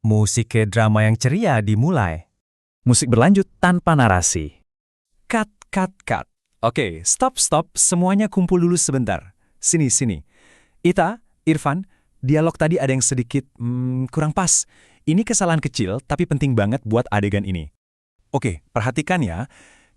Musik ke drama yang ceria dimulai. Musik berlanjut tanpa narasi. Cut, cut, cut. Oke, stop, semuanya kumpul dulu sebentar. Sini. Ita, Irfan, dialog tadi ada yang sedikit kurang pas. Ini kesalahan kecil, tapi penting banget buat adegan ini. Oke, perhatikan ya.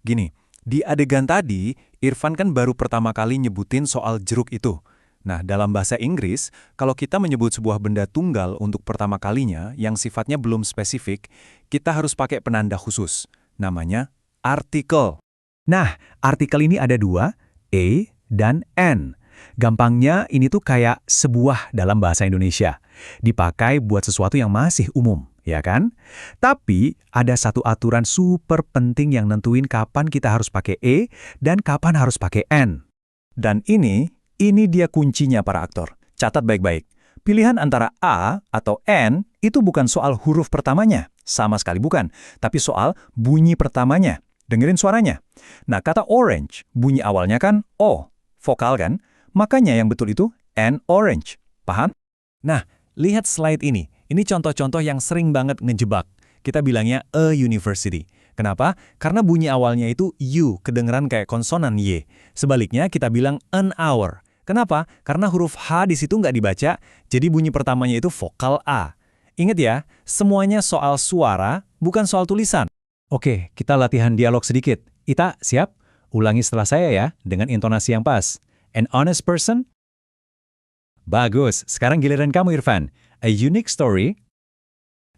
Gini, di adegan tadi, Irfan kan baru pertama kali nyebutin soal jeruk itu. Nah, dalam bahasa Inggris, kalau kita menyebut sebuah benda tunggal untuk pertama kalinya yang sifatnya belum spesifik, kita harus pakai penanda khusus. Namanya artikel. Nah, artikel ini ada dua, a dan n. Gampangnya ini tuh kayak sebuah dalam bahasa Indonesia. Dipakai buat sesuatu yang masih umum, ya kan? Tapi ada satu aturan super penting yang nentuin kapan kita harus pakai e dan kapan harus pakai n. Dan ini dia kuncinya para aktor. Catat baik-baik. Pilihan antara A atau N itu bukan soal huruf pertamanya. Sama sekali bukan. Tapi soal bunyi pertamanya. Dengerin suaranya. Nah, kata orange, bunyi awalnya kan O. Vokal kan? Makanya yang betul itu N orange. Paham? Nah, lihat slide ini. Ini contoh-contoh yang sering banget ngejebak. Kita bilangnya a university. Kenapa? Karena bunyi awalnya itu U, kedengeran kayak konsonan Y. Sebaliknya kita bilang an hour. Kenapa? Karena huruf H di situ nggak dibaca, jadi bunyi pertamanya itu vokal A. Ingat ya, semuanya soal suara, bukan soal tulisan. Oke, kita latihan dialog sedikit. Ita, siap? Ulangi setelah saya ya, dengan intonasi yang pas. An honest person? Bagus, sekarang giliran kamu Irfan. A unique story?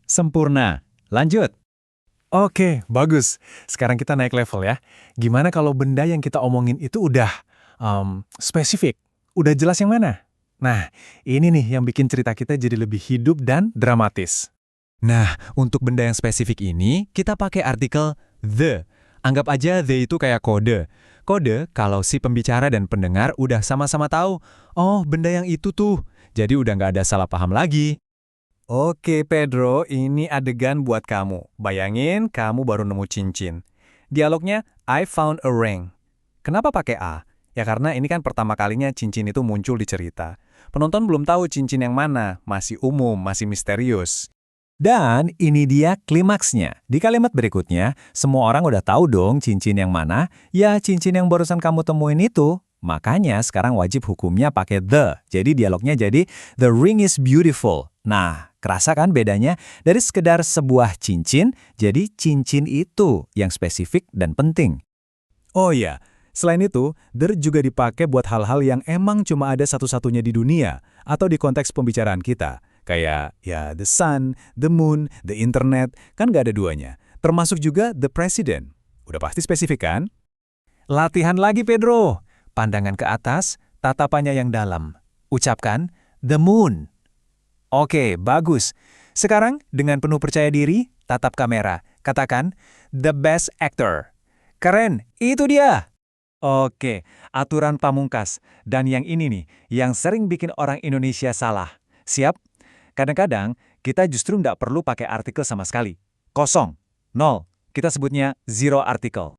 Sempurna. Lanjut. Oke, bagus. Sekarang kita naik level ya. Gimana kalau benda yang kita omongin itu udah spesifik? Udah jelas yang mana? Nah, ini nih yang bikin cerita kita jadi lebih hidup dan dramatis. Nah, untuk benda yang spesifik ini, kita pakai artikel the. Anggap aja the itu kayak kode. Kode kalau si pembicara dan pendengar udah sama-sama tahu, oh benda yang itu tuh. Jadi udah nggak ada salah paham lagi. Oke Pedro, ini adegan buat kamu. Bayangin kamu baru nemu cincin. Dialognya, I found a ring. Kenapa pakai A? Ya karena ini kan pertama kalinya cincin itu muncul di cerita. Penonton belum tahu cincin yang mana, masih umum, masih misterius. Dan ini dia klimaksnya. Di kalimat berikutnya, semua orang udah tahu dong cincin yang mana. Ya cincin yang barusan kamu temuin itu. Makanya sekarang wajib hukumnya pakai the. Jadi dialognya jadi, the ring is beautiful. Nah, kerasa kan bedanya? Dari sekedar sebuah cincin, jadi cincin itu yang spesifik dan penting. Oh iya, selain itu, there juga dipakai buat hal-hal yang emang cuma ada satu-satunya di dunia, atau di konteks pembicaraan kita. Kayak, ya, the sun, the moon, the internet, kan nggak ada duanya. Termasuk juga the president. Udah pasti spesifik kan? Latihan lagi, Pedro. Pandangan ke atas, tatapannya yang dalam. Ucapkan, the moon. Oke, bagus. Sekarang, dengan penuh percaya diri, tatap kamera. Katakan, the best actor. Keren, itu dia. Oke, aturan pamungkas. Dan yang ini nih, yang sering bikin orang Indonesia salah. Siap? Kadang-kadang, kita justru nggak perlu pakai artikel sama sekali. Kosong, nol. Kita sebutnya zero article.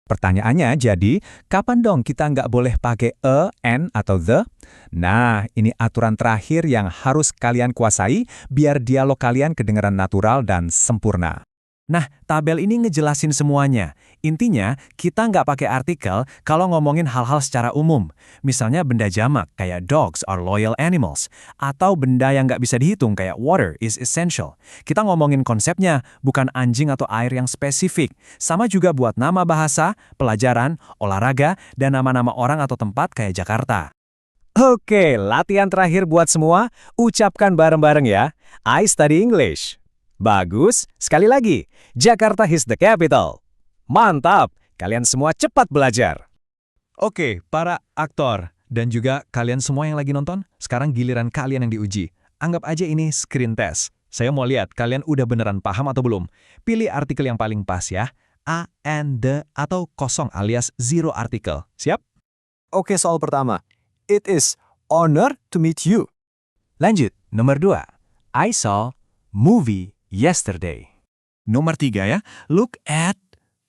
Pertanyaannya jadi, kapan dong kita nggak boleh pakai a, n, atau the? Nah, ini aturan terakhir yang harus kalian kuasai biar dialog kalian kedengaran natural dan sempurna. Nah, tabel ini ngejelasin semuanya. Intinya, kita nggak pakai artikel kalau ngomongin hal-hal secara umum. Misalnya benda jamak, kayak dogs are loyal animals. Atau benda yang nggak bisa dihitung, kayak water is essential. Kita ngomongin konsepnya, bukan anjing atau air yang spesifik. Sama juga buat nama bahasa, pelajaran, olahraga, dan nama-nama orang atau tempat kayak Jakarta. Oke, latihan terakhir buat semua. Ucapkan bareng-bareng ya. I study English. Bagus, sekali lagi, Jakarta is the capital. Mantap, kalian semua cepat belajar. Oke, para aktor dan juga kalian semua yang lagi nonton, sekarang giliran kalian yang diuji. Anggap aja ini screen test. Saya mau lihat kalian udah beneran paham atau belum. Pilih artikel yang paling pas ya, a, and, the, atau kosong alias zero artikel. Siap? Oke, soal pertama. It is honor to meet you. Lanjut, nomor 2. I saw movie yesterday. Nomor 3 ya, look at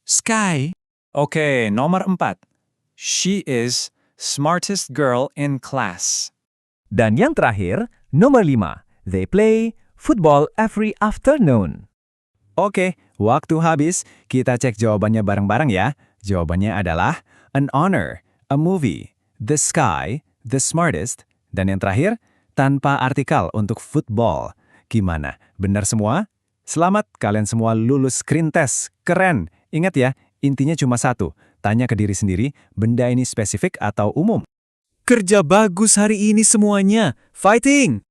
sky. Oke, nomor 4. She is smartest girl in class. Dan yang terakhir, nomor 5. They play football every afternoon. Oke, waktu habis. Kita cek jawabannya bareng-bareng ya. Jawabannya adalah an honor, a movie, the sky, the smartest, dan yang terakhir, tanpa artikel untuk football. Gimana? Benar semua? Selamat, kalian semua lulus screen test. Keren! Ingat ya, intinya cuma satu. Tanya ke diri sendiri, benda ini spesifik atau umum? Kerja bagus hari ini semuanya. Fighting!